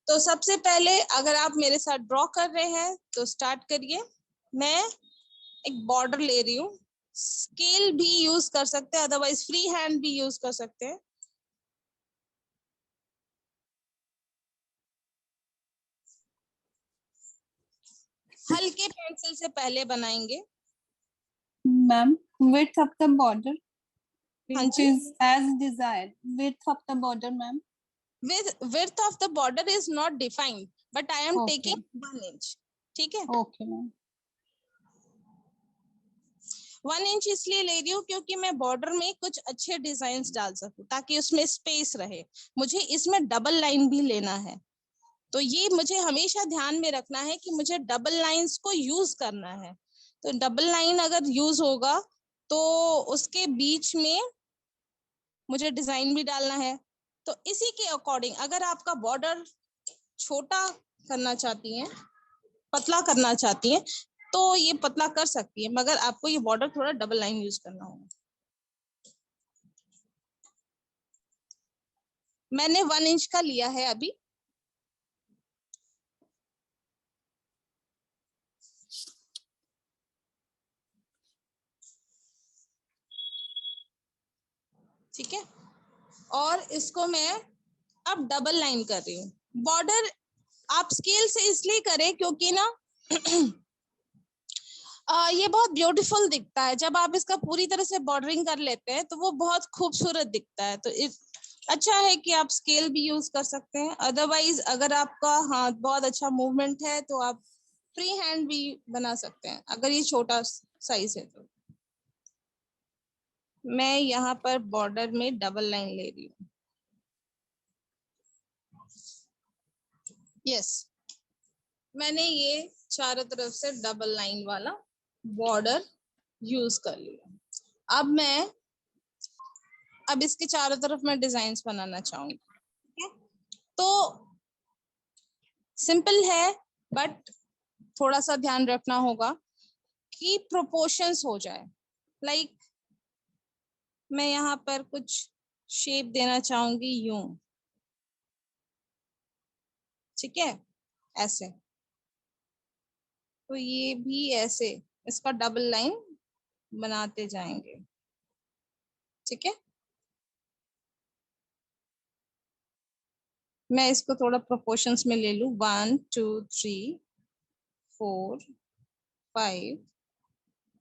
तो सबसे पहले अगर आप मेरे साथ ड्रॉ कर रहे हैं तो स्टार्ट करिए। मैं एक बॉर्डर ले रही हूँ, स्केल भी यूज कर सकते हैं, अदरवाइज फ्री हैंड भी यूज कर सकते हैं। हल्के पेंसिल से पहले बनाएंगे। Ma'am width of the border हाँ which जी, is as desired. Width of the border, ma'am. width of the border is not defined, but I am taking Okay. 1 inch। ठीक है, Okay, ma'am. 1 इंच इसलिए ले रही हूँ क्योंकि मैं बॉर्डर में कुछ अच्छे डिजाइन डाल सकूं, ताकि उसमें स्पेस रहे। मुझे इसमें डबल लाइन भी लेना है, तो ये मुझे हमेशा ध्यान में रखना है कि मुझे डबल लाइंस को यूज करना है। तो डबल लाइन अगर यूज होगा तो उसके बीच में मुझे डिजाइन भी डालना है। तो इसी के अकॉर्डिंग अगर आपका बॉर्डर छोटा करना चाहती हैं, पतला करना चाहती हैं, तो ये पतला कर सकती है, मगर आपको ये बॉर्डर थोड़ा डबल लाइन यूज करना होगा। मैंने 1 इंच का लिया है अभी। ठीक है, और इसको मैं अब डबल लाइन कर रही हूँ। बॉर्डर आप स्केल से इसलिए करें क्योंकि ना ये बहुत ब्यूटीफुल दिखता है। जब आप इसका पूरी तरह से बॉर्डरिंग कर लेते हैं तो वो बहुत खूबसूरत दिखता है। तो अच्छा है कि आप स्केल भी यूज कर सकते हैं। अदरवाइज अगर आपका हाथ बहुत अच्छा मूवमेंट है तो आप फ्री हैंड भी बना सकते हैं, अगर ये छोटा साइज है तो। मैं यहाँ पर बॉर्डर में डबल लाइन ले रही हूँ। यस, मैंने ये चारों तरफ से डबल लाइन वाला बॉर्डर यूज कर लिया। अब इसके चारों तरफ मैं डिजाइन्स बनाना चाहूंगी। तो सिंपल है, बट थोड़ा सा ध्यान रखना होगा कि प्रोपोर्शंस हो जाए। लाइक मैं यहाँ पर कुछ शेप देना चाहूंगी यूं। ठीक है, ऐसे। तो ये भी ऐसे इसका डबल लाइन बनाते जाएंगे। ठीक है, मैं इसको थोड़ा प्रोपोर्शंस में ले लूं। 1 2 3 4 5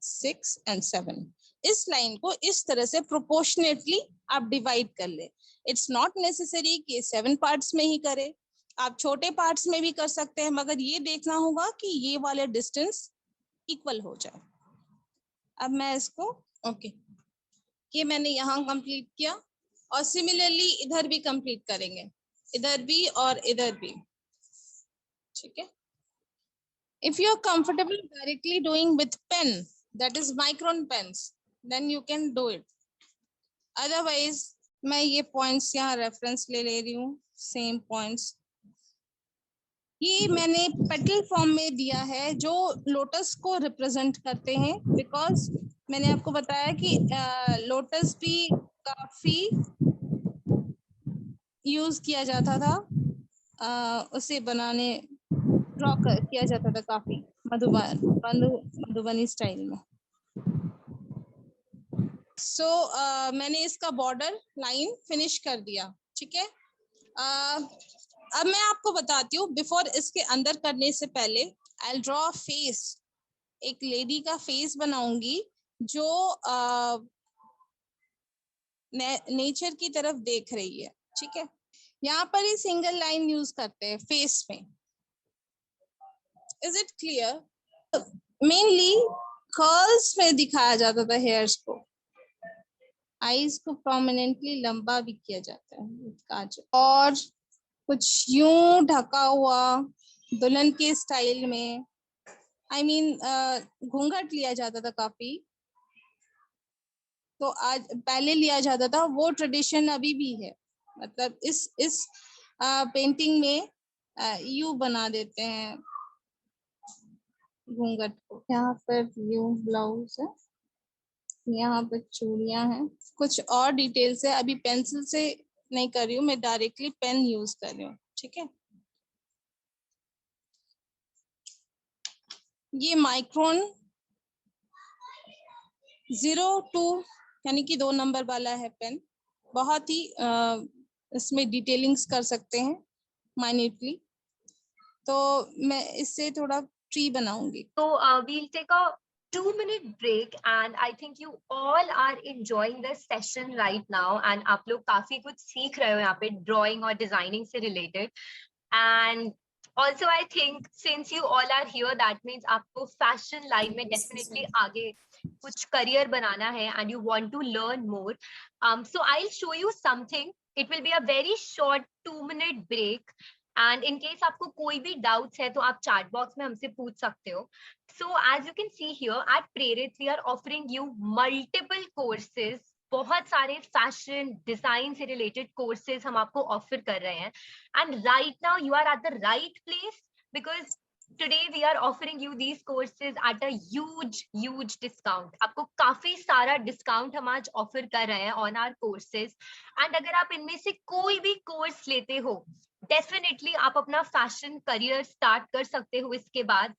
6 एंड 7। इस लाइन को इस तरह से प्रोपोर्शनेटली आप डिवाइड कर ले। इट्स नॉट नेसेसरी कि 7 पार्ट्स में ही करे, आप छोटे पार्ट्स में भी कर सकते हैं, मगर ये देखना होगा कि ये वाले डिस्टेंस इक्वल हो जाए। अब मैं इसको ओके, ये मैंने यहाँ कंप्लीट किया, और सिमिलरली इधर भी कंप्लीट करेंगे, इधर भी और इधर भी। ठीक है, if you are comfortable directly doing with pen, that is micron pens, then you can do it। Otherwise मैं ये पॉइंट्स यहाँ रेफरेंस ले रही हूँ, सेम पॉइंट्स। ये मैंने पेटल फॉर्म में दिया है जो लोटस को रिप्रेजेंट करते हैं, बिकॉज मैंने आपको बताया कि लोटस भी काफी यूज किया जाता था, उसे बनाने ड्रॉ किया जाता था काफी मधुबनी स्टाइल में। सो मैंने इसका बॉर्डर लाइन फिनिश कर दिया। ठीक है, अब मैं आपको बताती हूँ, बिफोर इसके अंदर करने से पहले आई ड्रॉ फेस। एक लेडी का फेस बनाऊंगी जो नेचर की तरफ देख रही है। ठीक है, यहाँ पर ही सिंगल लाइन यूज करते हैं फेस में। Is it clear? Mainly curls में दिखाया जाता था हेयर्स को, आईज को प्रोमिनेंटली लंबा भी किया जाता है काजल, और कुछ यूं ढका हुआ दुल्हन के स्टाइल में। आई मीन घूंघट लिया जाता था काफी, तो आज पहले लिया जाता था, वो ट्रेडिशन अभी भी है। मतलब इस पेंटिंग में यू बना देते हैं घूंघट को। यहाँ पर यू ब्लाउज है, यहाँ पर चूड़ियां हैं, कुछ और डिटेल्स है। अभी पेंसिल से नहीं कर रही हूँ मैं, डायरेक्टली पेन यूज कर रही हूँ। ठीक है, ये माइक्रोन 02 यानी कि 2 नंबर वाला है पेन। बहुत ही इसमें डिटेलिंग्स कर सकते हैं माइन्यूटली। तो मैं इससे थोड़ा ट्री बनाऊंगी। So we'll take a 2-minute break and I think you all are enjoying the session right now and आप लोग काफी कुछ सीख रहे हो यहाँ पे drawing और designing से related and also I think since you all are here that means आपको fashion line में definitely आगे कुछ career बनाना है and you want to learn more. So I'll show you something. It will be a very short 2-minute break. And in case आपको कोई भी doubts है तो आप chat box में हमसे पूछ सकते हो. So as you can see here at Prerit, we are offering you multiple courses. बहुत सारे fashion design से related courses हम आपको offer कर रहे हैं. And right now you are at the right place because today we are offering you these courses at a huge discount. आपको काफी सारा discount हम आज offer कर रहे हैं on our courses. And अगर आप इनमें से कोई भी course लेते हो डेफिनेटली आप अपना फैशन करियर स्टार्ट कर सकते हो इसके बाद.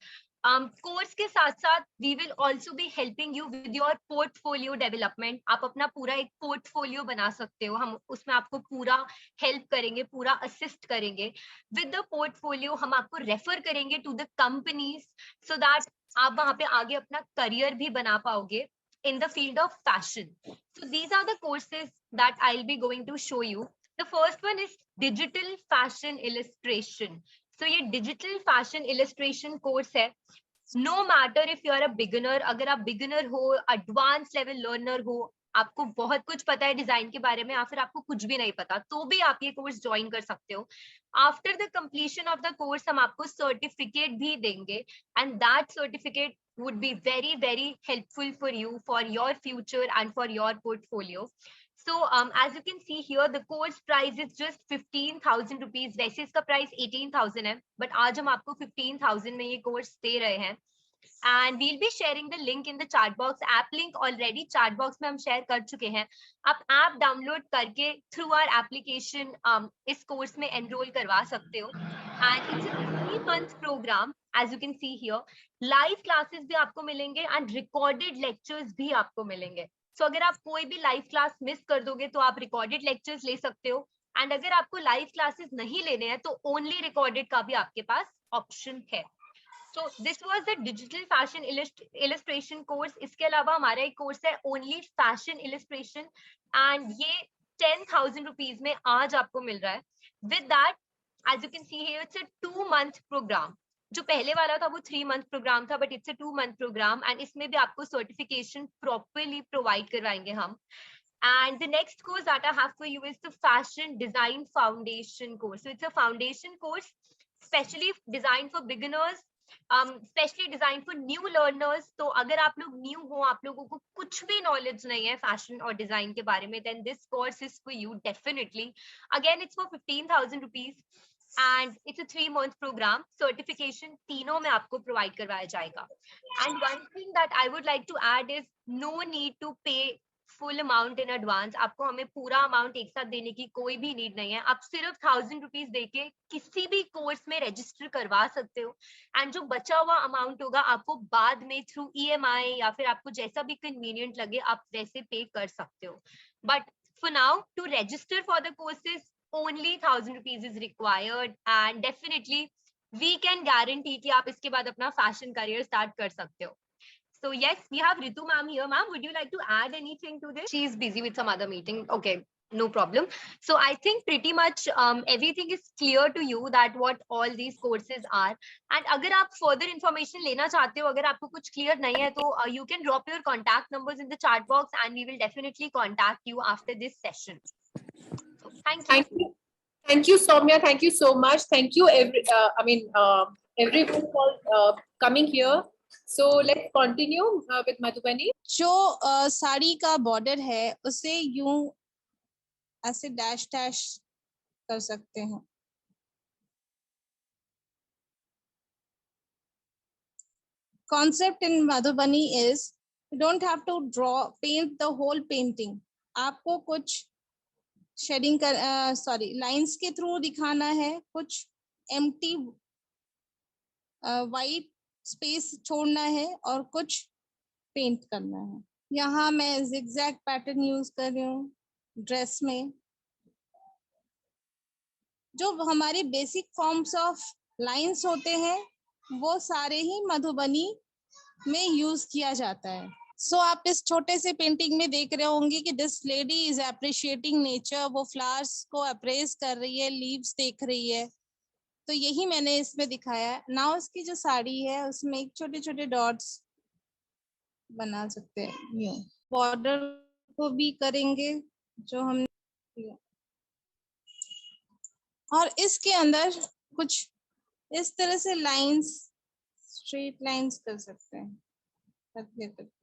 कोर्स के साथ साथ we will also be helping you with your portfolio development. आप अपना पूरा एक पोर्टफोलियो बना सकते हो. हम उसमें आपको पूरा हेल्प करेंगे, पूरा असिस्ट करेंगे. विद द पोर्टफोलियो हम आपको रेफर करेंगे to the companies so that आप वहां पे आगे अपना करियर भी बना पाओगे in the field of fashion. So these are the courses that I'll be going to show you. The first one is digital fashion illustration. So ये digital fashion illustration course है. No matter if you are a beginner, अगर आप beginner हो, advanced level learner हो, आपको बहुत कुछ पता है डिजाइन के बारे में या फिर आपको कुछ भी नहीं पता, तो भी आप ये कोर्स ज्वाइन कर सकते हो. After the completion of the course हम आपको सर्टिफिकेट भी देंगे and that certificate would be very helpful for you for your future and for your portfolio. So as you can see here, the course price is just 15,000 rupees. वैसे इसका price 18,000 है, but आज हम आपको 15,000 में ये कोर्स दे रहे हैं. And we'll be sharing the link in the chat box. App link already chat box में हम share कर चुके हैं. आप app download करके through our application इस course में enroll करवा सकते हो. And it's a 3-month program as you can see here. Live classes भी आपको मिलेंगे and recorded lectures भी आपको मिलेंगे. So अगर आप कोई भी live class miss कर दोगे तो आप recorded lectures ले सकते हो. And अगर आपको live classes नहीं लेने हैं तो only recorded का भी आपके पास option है. So this was the digital fashion illustration course. इसके अलावा हमारा एक कोर्स है only fashion illustration and ये 10,000 rupees में आज आपको मिल रहा है. With that, as you can see here, it's a 2-month program. जो पहले वाला था वो 3-month program था, but it's a 2-month program and इसमें भी आपको certification properly provide करवाएंगे हम. And the next course that I have for you is the fashion design foundation course. So it's a foundation course specially designed for beginners. Specially designed for new learners. तो अगर आप लोग new हो, आप लोगों को कुछ भी knowledge नहीं है fashion और design के बारे में, then this course is for you definitely. Again, it's for 15,000 rupees and it's a 3-month program. Certification तीनों में आपको provide करवाया जाएगा. And one thing that I would like to add is no need to pay full amount in advance. आपको हमें पूरा amount एक साथ देने की कोई भी नीड नहीं है. आप सिर्फ 1,000 रुपीज देके किसी भी कोर्स में रजिस्टर करवा सकते हो एंड जो बचा हुआ अमाउंट होगा आपको बाद में थ्रू EMI या फिर आपको जैसा भी कन्वीनियंट लगे आप वैसे पे कर सकते हो. But for now to register for the courses only 1,000 rupees is required and definitely we can guarantee कि आप इसके बाद अपना फैशन करियर स्टार्ट कर सकते हो. So yes, we have Ritu ma'am here. Ma'am, would you like to add anything to this? She is busy with some other meeting. Okay, no problem. So I think pretty much everything is clear to you that what all these courses are. And अगर आप further information लेना चाहते हो, अगर आपको कुछ clear नहीं है तो you can drop your contact numbers in the chat box and we will definitely contact you after this session. So, thank you. Thank you, Soumya. Thank you so much. Thank you, everyone for coming here. So let's continue with Madhubani. जो साड़ी का border है उसे यूं ऐसे dash dash कर सकते हैं. Concept in Madhubani is you don't have to paint the whole painting. आपको कुछ शेडिंग कर लाइंस के थ्रू दिखाना है, कुछ एम्प्टी वाइट स्पेस छोड़ना है और कुछ पेंट करना है। यहाँ मैं zigzag पैटर्न यूज कर रही हूँ ड्रेस में। जो हमारी बेसिक फॉर्म्स ऑफ लाइंस होते हैं वो सारे ही मधुबनी में यूज किया जाता है। सो आप इस छोटे से पेंटिंग में देख रहे होंगे कि this lady is appreciating nature, वो फ्लावर्स को अप्रेज कर रही है, लीव्स देख रही है। तो यही मैंने इसमें दिखाया है। नाउ इसकी जो साड़ी है उसमें एक छोटे छोटे डॉट्स बना सकते हैं। यूं बॉर्डर को भी करेंगे जो हमने, और इसके अंदर कुछ इस तरह से लाइंस, स्ट्रेट लाइंस कर सकते हैं पतले पतले।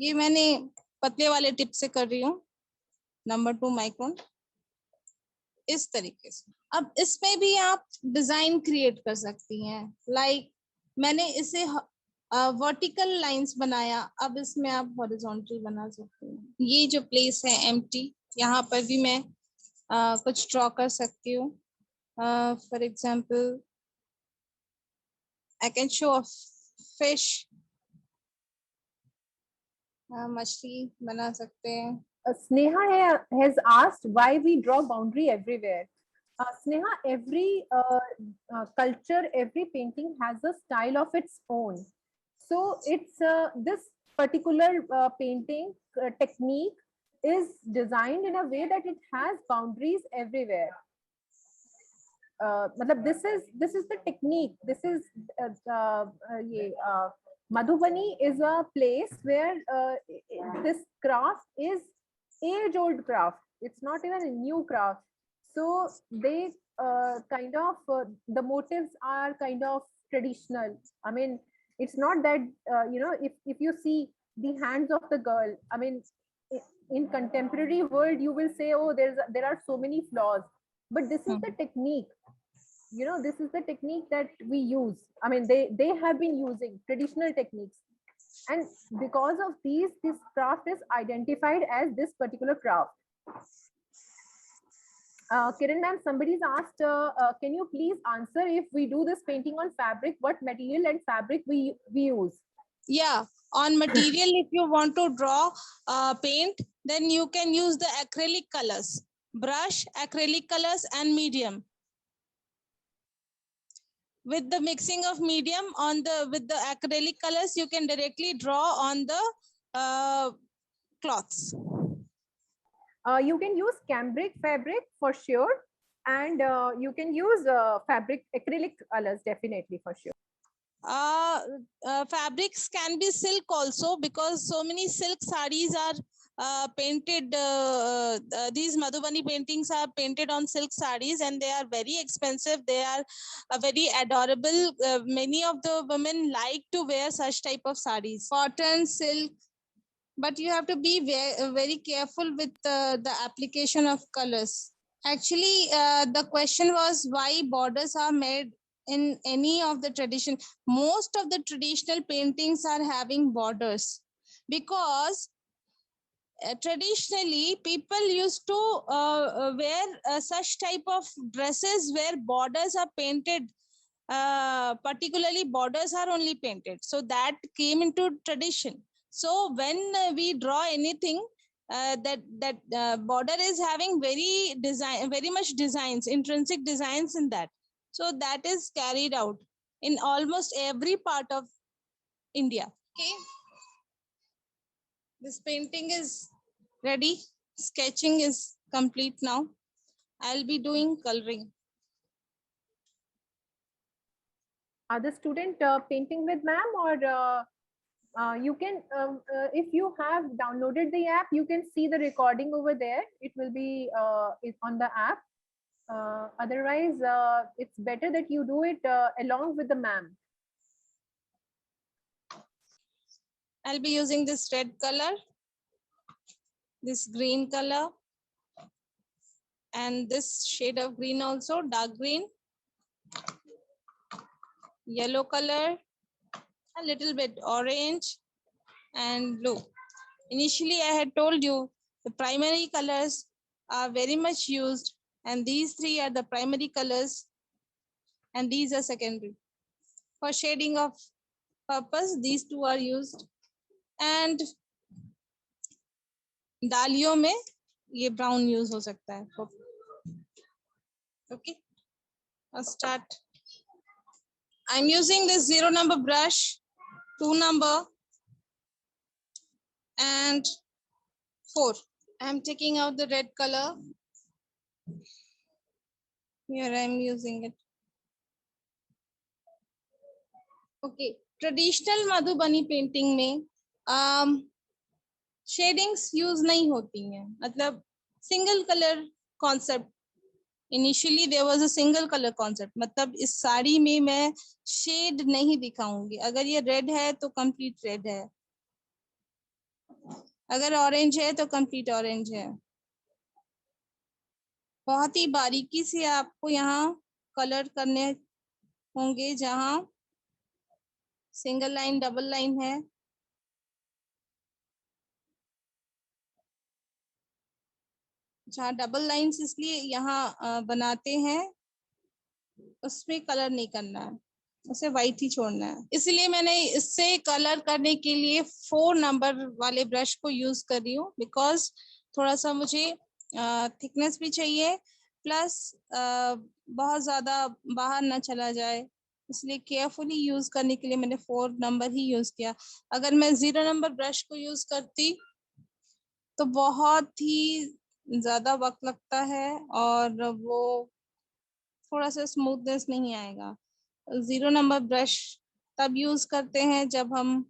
ये मैंने पतले वाले टिप से कर रही हूँ, नंबर 2 माइक्रोन, इस तरीके से। अब इसमें भी आप डिजाइन क्रिएट कर सकती हैं। लाइक मैंने इसे वर्टिकल लाइंस बनाया, अब इसमें आप हॉरिजॉन्टल बना सकते हैं। ये जो प्लेस है एम्प्टी, यहाँ पर भी मैं कुछ ड्रॉ कर सकती हूँ। For example I can show a fish, मछली बना सकते हैं। Sneha has asked why we draw boundary everywhere. Sneha, every culture, every painting has a style of its own. So it's this particular painting technique is designed in a way that it has boundaries everywhere. मतलब this is the technique. This is Madhubani is a place where this craft is age-old craft. It's not even a new craft. So they kind of the motives are kind of traditional. I mean, it's not that you know, if you see the hands of the girl, I mean, in contemporary world you will say, oh, there are so many flaws, but this is the technique. You know, this is the technique that we use. I mean, they have been using traditional techniques, and because of these, this craft is identified as this particular craft. Kiran ma'am, somebody's asked, can you please answer, if we do this painting on fabric, what material and fabric we use? Yeah, on material, if you want to draw paint, then you can use the acrylic colors, brush, acrylic colors and medium. With the mixing of medium on with the acrylic colors, you can directly draw on the cloths. You can use cambric fabric for sure, and you can use fabric acrylic colors definitely for sure. Fabrics can be silk also, because so many silk sarees are painted. These Madhubani paintings are painted on silk sarees, and they are very expensive. They are very adorable. Many of the women like to wear such type of sarees. Cotton, silk, but you have to be very careful with the application of colors. Actually, the question was why borders are made in any of the tradition. Most of the traditional paintings are having borders, because traditionally people used to wear such type of dresses where borders are painted. Particularly borders are only painted, so that came into tradition. So when we draw anything, that border is having very much designs, intrinsic designs in that. So that is carried out in almost every part of India. Okay, this painting is ready. Sketching is complete now. I'll be doing coloring. Are the student painting with ma'am, or you can, if you have downloaded the app, you can see the recording over there. It will be on the app. Otherwise, it's better that you do it along with the ma'am. I'll be using this red color, this green color, and this shade of green also, dark green, yellow color, a little bit orange, and blue. Initially, I had told you the primary colors are very much used, and these three are the primary colors, and these are secondary. For shading of purpose these two are used. And डालियों में ये brown use हो सकता है. Okay, I'll start. I'm using this 0 number brush, 2 number and 4. I'm taking out the red color. Here I'm using it. Okay, traditional Madhubani painting में shadings use नहीं होती हैं. मतलब single color concept. Initially there was a single color concept. मतलब इस साड़ी में मैं shade नहीं दिखाऊंगी. अगर ये red है तो complete red है. अगर orange है तो complete orange है. बहुत ही बारीकी से आपको यहाँ कलर करने होंगे. जहाँ सिंगल लाइन डबल लाइन है, जहाँ डबल लाइन्स इसलिए यहाँ बनाते हैं, उसमें कलर नहीं करना है, उसे वाइट ही छोड़ना है. इसलिए मैंने इससे कलर करने के लिए 4 नंबर वाले ब्रश को यूज कर रही हूँ. बिकॉज थोड़ा सा मुझे थिकनेस भी चाहिए, प्लस बहुत ज्यादा बाहर ना चला जाए, इसलिए केयरफुली यूज करने के लिए मैंने 4 नंबर ही यूज किया. अगर मैं 0 नंबर ब्रश को यूज करती तो बहुत ही ज्यादा वक्त लगता है और वो थोड़ा सा स्मूथनेस नहीं आएगा. 0 नंबर ब्रश तब यूज करते हैं जब हम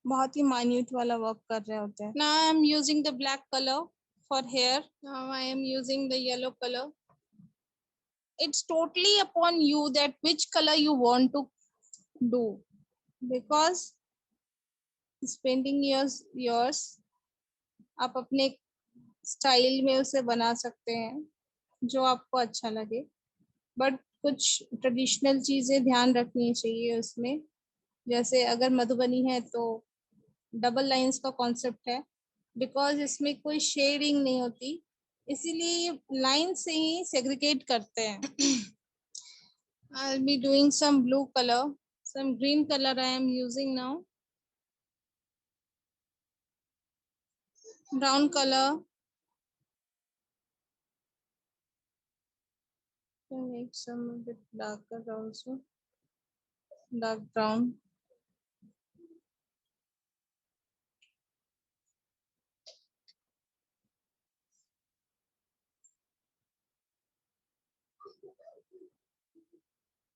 बहुत ही माइन्यूट वाला वर्क कर रहे होते हैं. Now I am using the black color for hair. Now I am using the yellow color. It's totally upon you that which color you want to do, because this painting is yours. आप अपने style में उसे बना सकते हैं जो आपको अच्छा लगे, बट कुछ ट्रेडिशनल चीजें ध्यान रखनी चाहिए उसमें. जैसे अगर मधुबनी है तो डबल लाइंस का कॉन्सेप्ट है, बिकॉज इसमें कोई शेडिंग नहीं होती, इसीलिए लाइन से ही सेग्रीगेट करते हैं. I'll be doing some blue color, some green color I am using now, brown color. Can make some a bit darker also, dark brown.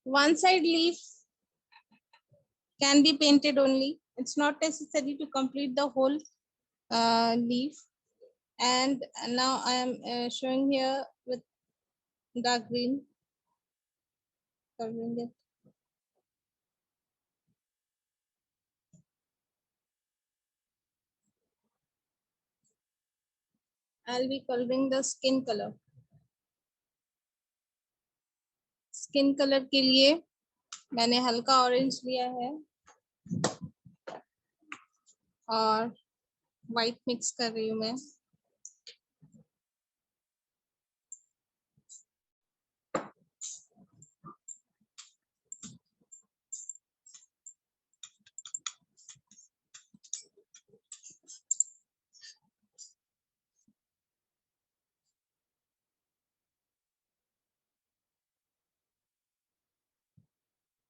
One side leaf can be painted only. It's not necessary to complete the whole leaf. And now I am showing here with dark green, coloring it. I'll be coloring the skin color. Skin colour के लिए मैंने हल्का orange लिया है और white mix कर रही हूँ मैं.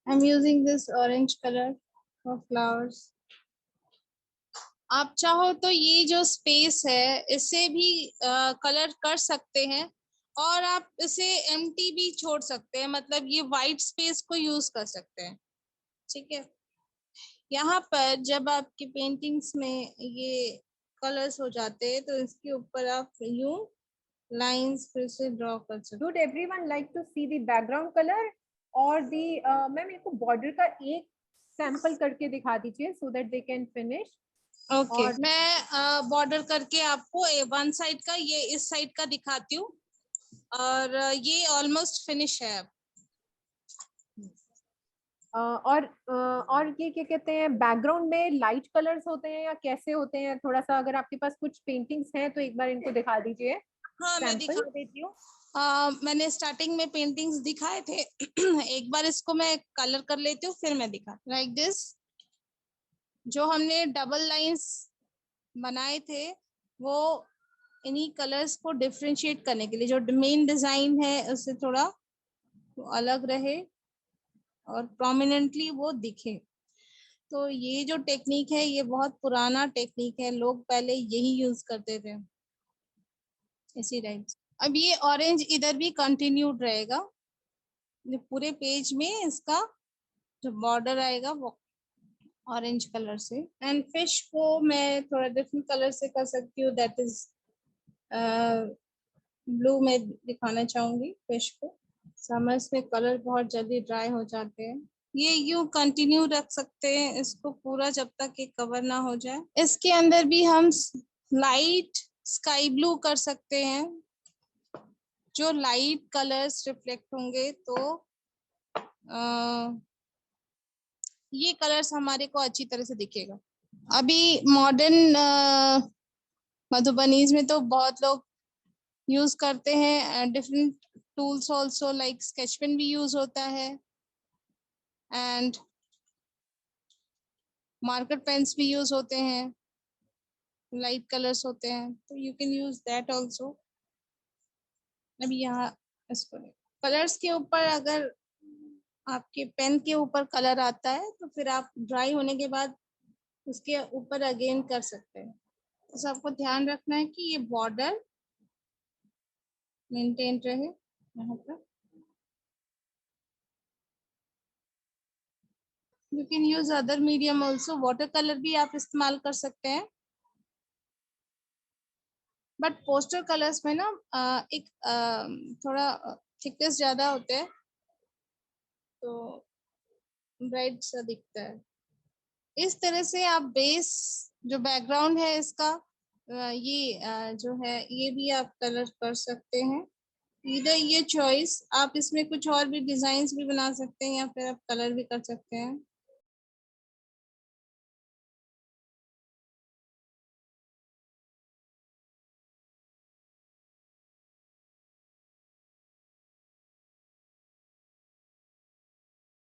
I'm using this orange color for flowers. आप चाहो तो ये जो स्पेस है इसे भी कलर कर सकते हैं और आप इसे एम्प्टी भी छोड़ सकते हैं, मतलब ये वाइट स्पेस को यूज कर सकते हैं. ठीक है, यहाँ पर जब आपकी पेंटिंग्स में ये कलर्स हो जाते हैं तो इसके ऊपर आप यूं लाइंस फिर से ड्रॉ कर सकते हैं. Would everyone like to see the background color or the ma'am मेरे को बॉर्डर का एक सैंपल करके दिखा दीजिए so that they can finish. Okay, मैं बॉर्डर करके आपको वन साइड का, ये इस साइड का दिखाती हूँ और ये ऑलमोस्ट फिनिश है अब. और ये क्या कहते हैं, बैकग्राउंड में लाइट कलर्स होते हैं या कैसे होते हैं? थोड़ा सा अगर आपके पास कुछ पेंटिंग्स हैं तो एक बार इनको दिखा दीजिए. हाँ, मैं Sample? दिखा देती हूँ. मैंने स्टार्टिंग में पेंटिंग्स दिखाए थे एक बार इसको मैं कलर कर लेती हूँ फिर मैं दिखा लाइक दिस। जो हमने डबल लाइंस बनाए थे वो इन्हीं कलर्स को डिफरेंशिएट करने के लिए, जो मेन डिजाइन है उससे थोड़ा अलग रहे और प्रोमिनेंटली वो दिखे। तो ये जो टेक्निक है ये बहुत पुराना टेक्निक है, लोग पहले यही यूज करते थे इसी टाइप। अब ये ऑरेंज इधर भी कंटिन्यूड रहेगा, पूरे पेज में इसका जो बॉर्डर आएगा वो ऑरेंज कलर से। एंड फिश को मैं थोड़ा डिफरेंट कलर से कर सकती हूँ, दैट इज ब्लू में दिखाना चाहूंगी फिश को। समर्स में कलर बहुत जल्दी ड्राई हो जाते हैं। ये यूं कंटिन्यू रख सकते हैं इसको पूरा जब तक ये कवर ना हो जाए। इसके अंदर भी हम लाइट स्काई ब्लू कर सकते हैं, जो लाइट कलर्स रिफ्लेक्ट होंगे तो ये कलर्स हमारे को अच्छी तरह से दिखेगा। अभी मॉडर्न मधुबनीज में तो बहुत लोग यूज करते हैं different tools also, like sketch pen भी यूज होता है एंड मार्कर पेन्स भी यूज होते हैं, लाइट कलर्स होते हैं, तो you can use that also. अभी यहाँ इसको कलर्स के ऊपर अगर आपके पेन के ऊपर कलर आता है तो फिर आप ड्राई होने के बाद उसके ऊपर अगेन कर सकते हैं। तो सबको ध्यान रखना है कि ये बॉर्डर मेंटेन रहे यहाँ पर। You can use other medium also, water colour भी आप इस्तेमाल कर सकते हैं, बट पोस्टर कलर्स में ना एक थोड़ा थिकनेस ज्यादा होते हैं तो ब्राइट सा दिखता है। इस तरह से आप बेस जो बैकग्राउंड है इसका ये जो है ये भी आप कलर कर सकते हैं। इधर ये चॉइस, आप इसमें कुछ और भी डिजाइन्स भी बना सकते हैं या फिर आप कलर भी कर सकते हैं।